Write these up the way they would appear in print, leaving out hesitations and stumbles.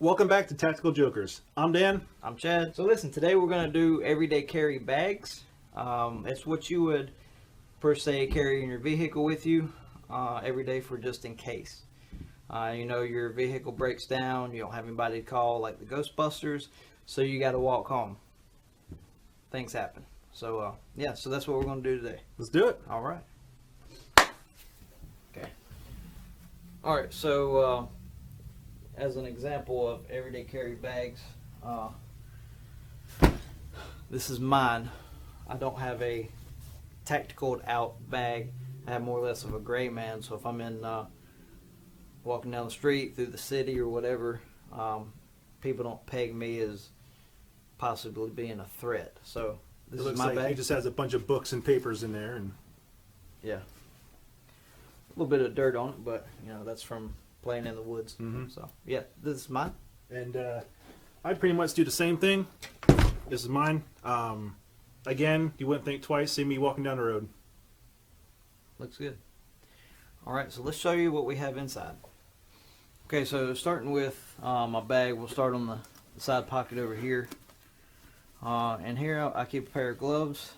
Welcome back to Tactical Jokers. I'm Dan. I'm Chad. So listen, today we're going to do everyday carry bags. It's what you would per se carry in your vehicle with you every day for just in case. You know your vehicle breaks down, you don't have anybody to call like the Ghostbusters, so you got to walk home. Things happen. So yeah, so that's what we're going to do today. Let's do it. All right. Okay. All right, so as an example of everyday carry bags, this is mine. I don't have a tactical out bag. I have more or less of a gray man, so if I'm in walking down the street through the city or whatever, people don't peg me as possibly being a threat. So this It is looks my like bag. he just has a bunch of books and papers in there, and Yeah. A little bit of dirt on it, but you know that's from playing in the woods. Mhm. So yeah, this is mine. and I pretty much do the same thing. This is mine. Again, you wouldn't think twice. See me walking down the road. Looks good. All right, so let's show you what we have inside. Okay, so starting with my bag, we'll start on the side pocket over here. And here I keep a pair of gloves.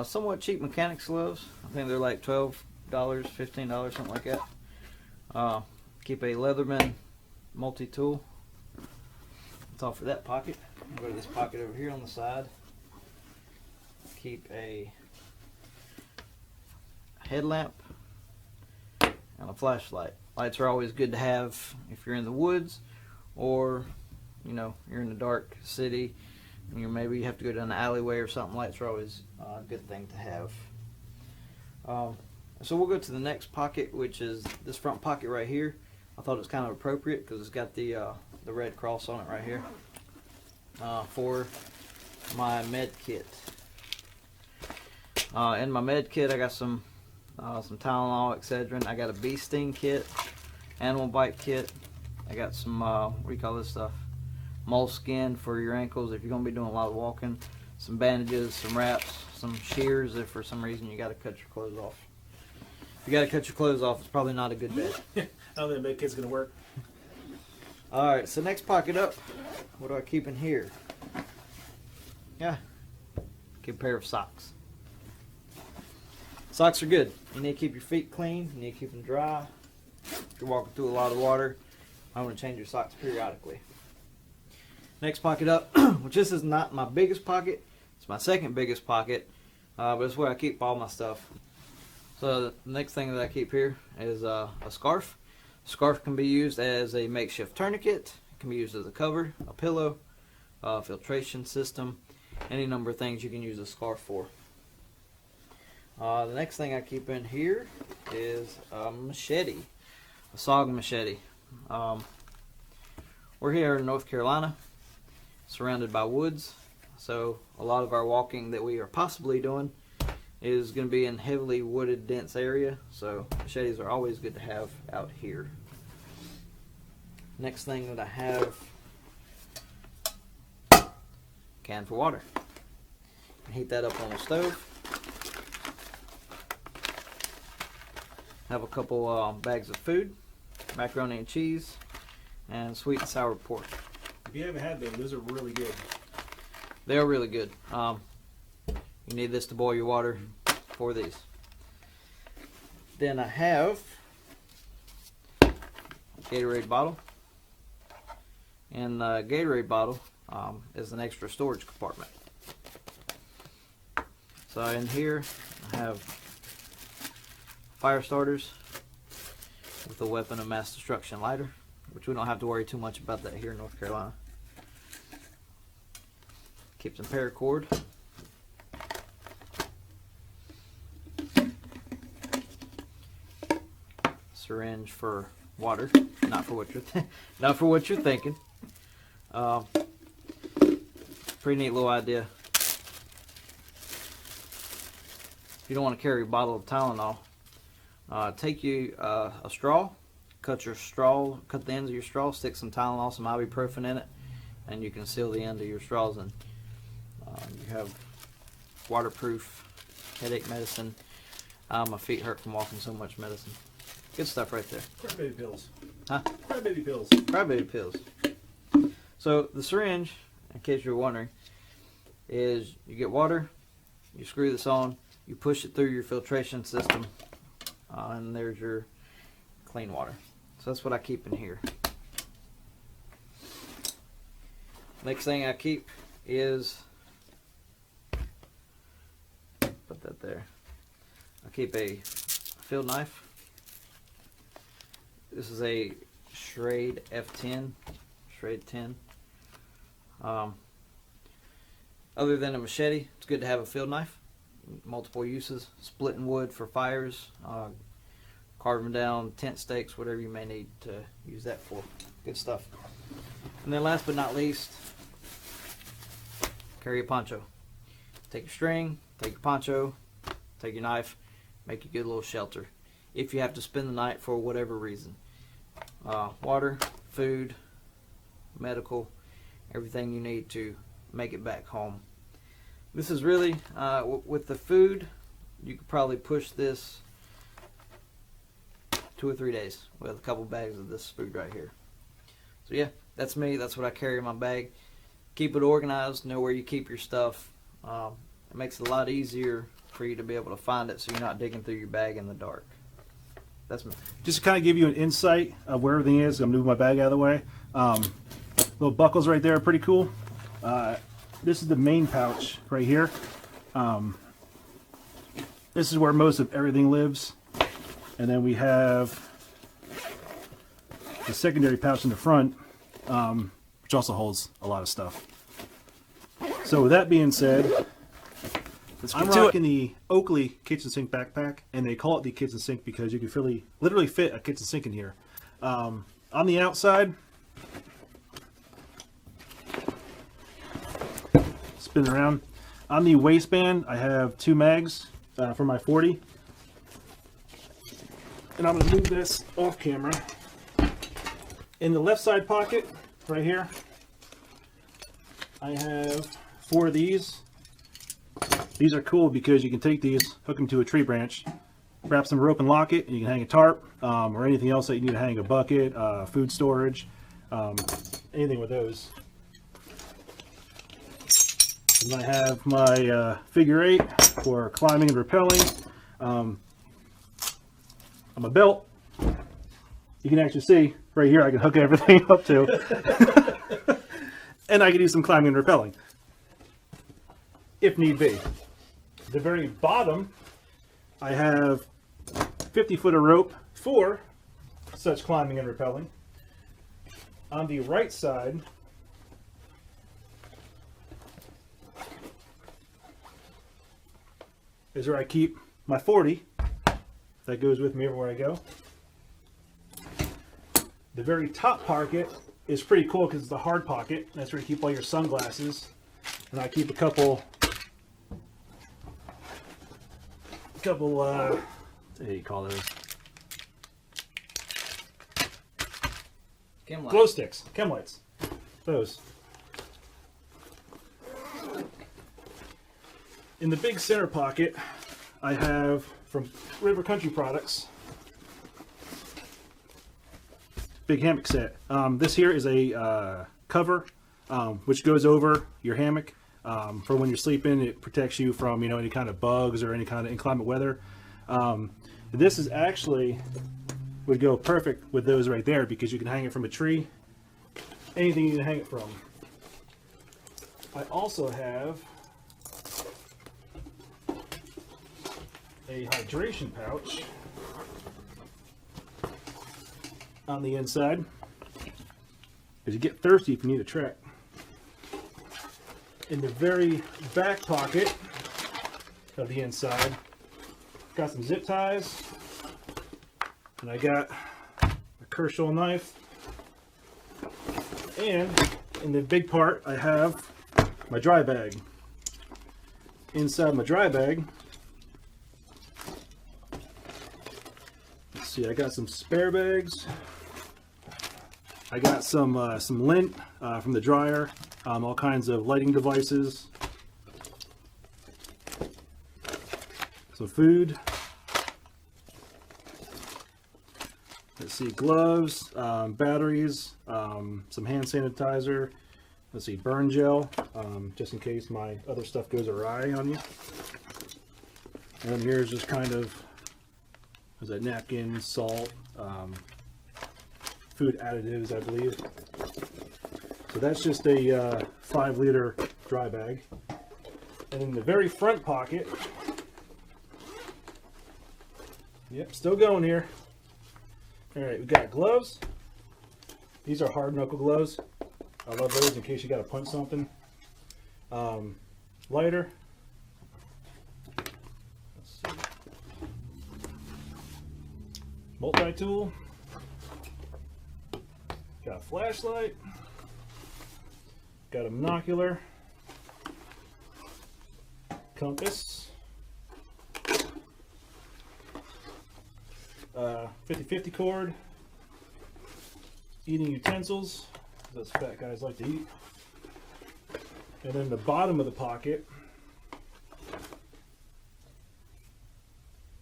Somewhat cheap mechanics gloves. I think they're like $12, $15, something like that. Keep a Leatherman multi-tool. That's all for that pocket. I'll go to this pocket over here on the side. Keep a headlamp and a flashlight. Lights are always good to have if you're in the woods, or you know you're in a dark city and you maybe have to go down the alleyway or something. Lights are always a good thing to have. So we'll go to the next pocket, which is this front pocket right here. I thought it was kind of appropriate because it's got the red cross on it right here for my med kit. In my med kit, I got some Tylenol, Excedrin. I got a bee sting kit, animal bite kit. I got some what do you call this stuff? Moleskin for your ankles if you're gonna be doing a lot of walking. Some bandages, some wraps, some shears if for some reason you got to cut your clothes off. If you got to cut your clothes off, it's probably not a good bet. I don't think med kit's gonna work. All right, so next pocket up. What do I keep in here? Yeah, keep a pair of socks. Socks are good. You need to keep your feet clean. You need to keep them dry. If you're walking through a lot of water, I want to change your socks periodically. Next pocket up, which this is not my biggest pocket. It's my second biggest pocket, but it's where I keep all my stuff. So the next thing that I keep here is a scarf. A scarf can be used as a makeshift tourniquet. It can be used as a cover, a pillow, filtration system, any number of things you can use a scarf for. The next thing I keep in here is a machete, a SOG machete. We're here in North Carolina, surrounded by woods, so a lot of our walking that we are possibly doing is going to be in heavily wooded, dense area, so machetes are always good to have out here. Next thing that I have, can for water. Heat that up on the stove. Have a couple bags of food, macaroni and cheese, and sweet and sour pork. If you haven't had them, those are really good. They are really good. You need this to boil your water for these. Then I have a Gatorade bottle. And the Gatorade bottle is an extra storage compartment. So in here I have fire starters with a weapon of mass destruction lighter, which we don't have to worry too much about that here in North Carolina. Keep some paracord. Syringe for water, not for what you're not for what you're thinking. Pretty neat little idea. If you don't want to carry a bottle of Tylenol, take you a straw, cut the ends of your straw, stick some Tylenol, some ibuprofen in it, and you can seal the end of your straws, and you have waterproof headache medicine. My feet hurt from walking so much medicine. Good stuff right there. Crybaby pills. Huh? Crybaby pills. Crybaby pills. So the syringe, in case you're wondering, is you get water, you screw this on, you push it through your filtration system, and there's your clean water. So that's what I keep in here. Next thing I keep is, put that there, I keep a field knife. This is a Schrade F10, Schrade 10. Other than a machete, it's good to have a field knife. Multiple uses, splitting wood for fires, carving down tent stakes, whatever you may need to use that for. Good stuff. And then last but not least, carry a poncho. Take your string, take your poncho, take your knife, make a good little shelter. If you have to spend the night for whatever reason. Water, food, medical, everything you need to make it back home. This is really, with the food, you could probably push this 2 or 3 days with a couple bags of this food right here. So yeah, that's me. That's what I carry in my bag. Keep it organized. Know where you keep your stuff. It makes it a lot easier for you to be able to find it so you're not digging through your bag in the dark. That's me. Just to kind of give you an insight of where everything is, I'm moving my bag out of the way. Little buckles right there are pretty cool. This is the main pouch right here. This is where most of everything lives. And then we have the secondary pouch in the front, which also holds a lot of stuff. So with that being said, I'm rocking the Oakley kitchen sink backpack, and they call it the kitchen sink because you can literally fit a kitchen sink in here. On the outside, spin around. On the waistband, I have 2 mags for my 40. And I'm going to move this off camera. In the left side pocket, right here, I have 4 of these. These are cool because you can take these, hook them to a tree branch, wrap some rope and lock it, and you can hang a tarp or anything else that you need to hang, a bucket, food storage, anything with those. And I have my figure 8 for climbing and rappelling. On my belt, you can actually see right here I can hook everything up to. And I can do some climbing and rappelling if need be. The very bottom, I have 50 foot of rope for such climbing and rappelling. On the right side, is where I keep my 40. That goes with me everywhere I go. The very top pocket is pretty cool because it's a hard pocket. That's where you keep all your sunglasses. And I keep a couple what do you call those? Chem light. Glow sticks, chem lights. Those. In the big center pocket, I have from River Country Products, big hammock set. This here is a cover which goes over your hammock for when you're sleeping. It protects you from any kind of bugs or any kind of inclement weather. This is actually would go perfect with those right there because you can hang it from a tree, anything you can hang it from. I also have a hydration pouch on the inside because you get thirsty if you need a trek. In the very back pocket of the inside, got some zip ties, and I got a Kershaw knife, and in the big part I have my dry bag. Inside my dry bag, let's see, I got some spare bags. I got some lint from the dryer, all kinds of lighting devices, some food, let's see, gloves, batteries, some hand sanitizer. Let's see, burn gel, just in case my other stuff goes awry on you. And then here's just kind of, there's a napkin, salt, food additives, I believe. So that's just a 5-liter dry bag. And in the very front pocket, yep, still going here. All right, we got gloves. These are hard knuckle gloves. I love those in case you got to punch something. Lighter. Let's see. Multi-tool. Got a flashlight. Got a monocular. Compass. 50-50 cord. Eating utensils. Those fat guys like to eat. And then the bottom of the pocket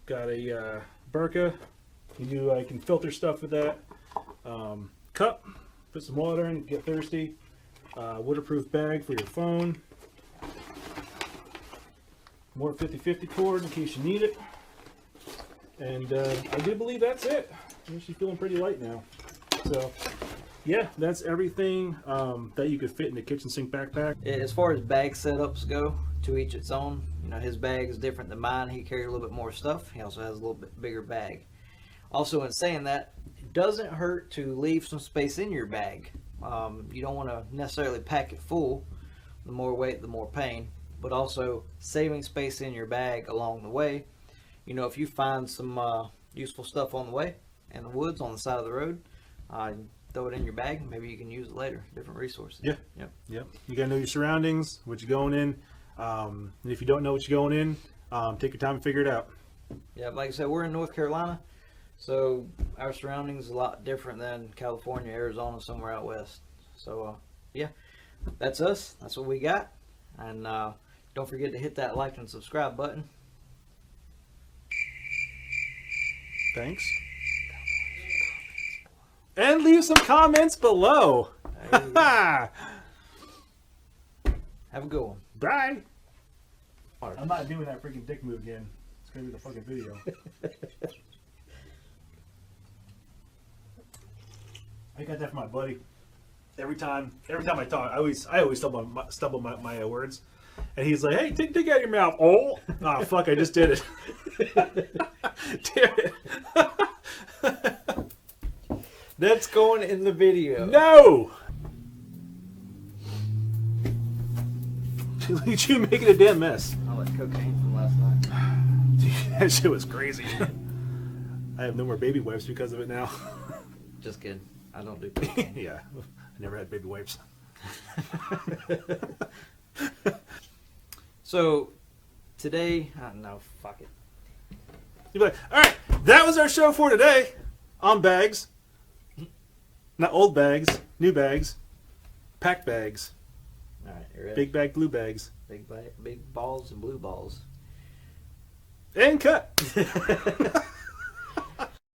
got a Burka. I can filter stuff with that. Cup, put some water in, get thirsty. Waterproof bag for your phone. More 50-50 cord in case you need it. And I do believe that's it. I'm actually feeling pretty light now. So yeah, that's everything that you could fit in the kitchen sink backpack. As far as bag setups go, to each its own. You know, his bag is different than mine. He carries a little bit more stuff. He also has a little bit bigger bag. Also, in saying that, it doesn't hurt to leave some space in your bag. You don't want to necessarily pack it full. The more weight, the more pain. But also, saving space in your bag along the way. You know, if you find some useful stuff on the way in the woods on the side of the road, throw it in your bag. Maybe you can use it later. Different resources. Yeah. Yep. You gotta know your surroundings, what you're going in. And if you don't know what you're going in, take your time and figure it out. Yeah, like I said, we're in North Carolina, so our surroundings are a lot different than California, Arizona, somewhere out west. So yeah, that's us. That's what we got. And don't forget to hit that like and subscribe button. Thanks. And leave some comments below. Have a good one. Bye. I'm not doing that freaking dick move again. It's gonna be the fucking video. I got that from my buddy. Every time I talk, I always stumble my words, and he's like, "Hey, take out your mouth." Oh, fuck! I just did it. Damn it. That's going in the video. No. Look at you making a damn mess. I like cocaine from last night. Dude, that shit was crazy. I have no more baby wipes because of it now. Just kidding. I don't do cocaine. Yeah, I never had baby wipes. So, today, no, fuck it. You'd be like, all right, that was our show for today on bags. Not old bags, new bags, packed bags, All right, you ready? big bag, blue bags, Big balls and blue balls. and cut.